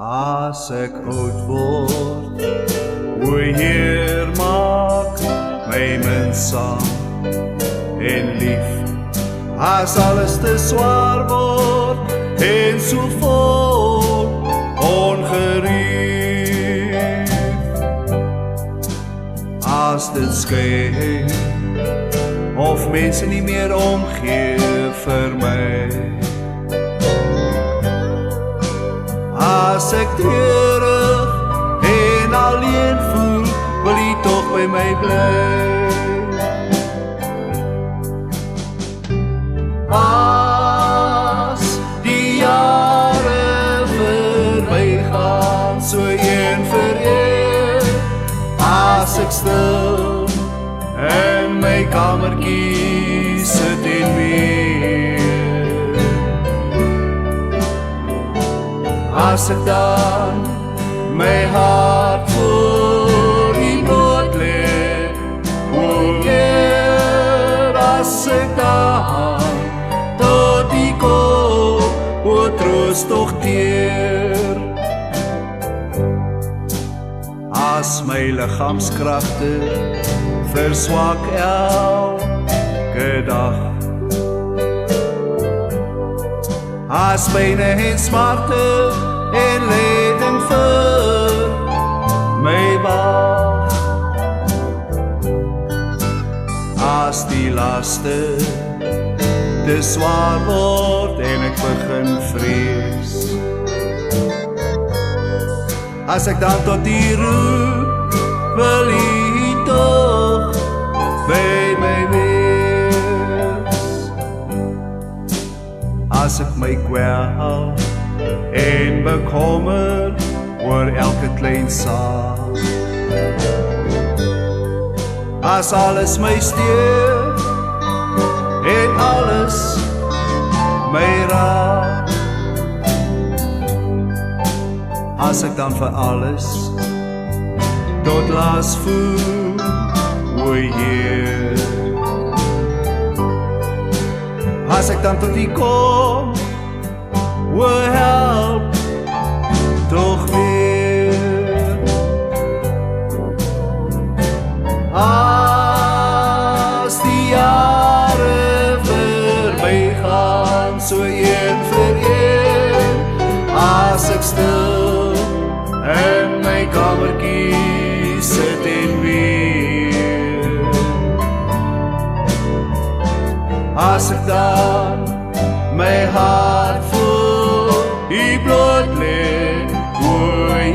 As ek oud word, o Heer, maak my minsaam en lief. As alles te swaar word en so vol ongerief, as dit skei of mense nie meer omgee vir my, as ek treurig en alleen voel, wil jy tog by my bly. As die jare verbygaan, so een vir een, as ek stil in my kamertjie sit en weer, as ek dan my hart voor die bloot lê, o Heer, as ek dan tot die kom, o troos tog teer. As my liggaamskragte verswak elke dag, as pyne en smarte en lyding vir my wag, as die laste te swaar word en ek begin vrees, as ek dan tot die roep, wil jy toch by my wees, as ek my kwel en bekommer oor elke klein saak, as alles my steur en alles my raak, as ek dan vir alles tot laas voel, o Heer, as ek dan tot U kom, o help tog weer, as die jare verbygaan, so een vir een, as ek stil in my kamertjie sit en weer, as ek dan my hart voor U bloot lê, o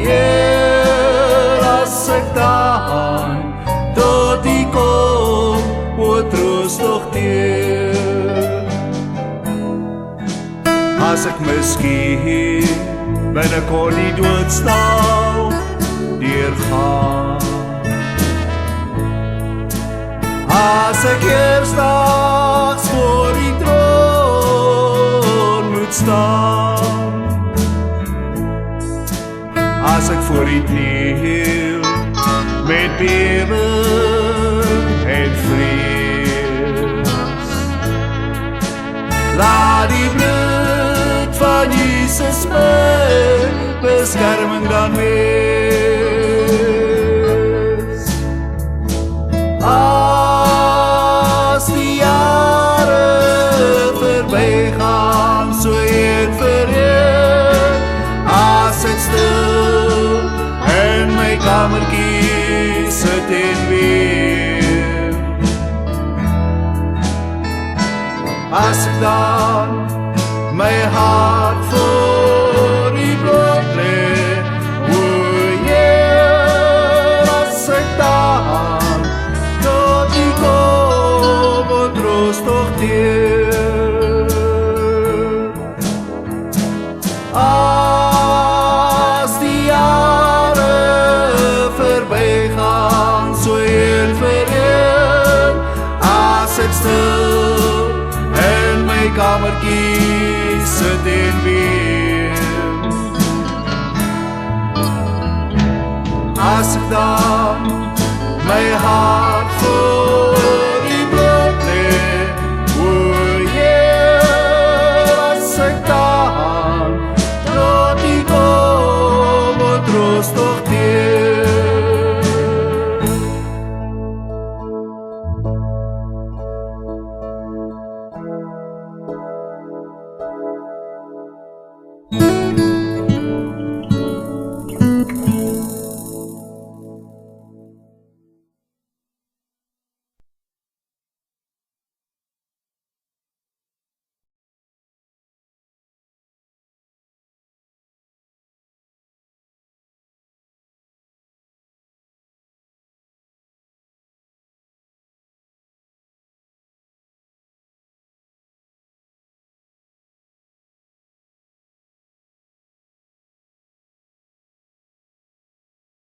Heer, as ek dan tot U kom, o troos tog teer, as ek miskien binnekort die doodstal deurgaan, as ek eersdags voor die troon moet staan, as ek voor U kniel met bewe en vrees, laat die bloed van Jesus my beskerming dan wees, as die jare verbygaan, so een vir een, as ek stil in my kamertjie sit en weer, as ek dan my hart voor U bloot lê, o Heer, as ek dan tot U kom, o troos tog teer, as die jare verbygaan, so een vir een, as ek stil in my kamertjie sit en weer, as ek dan my hart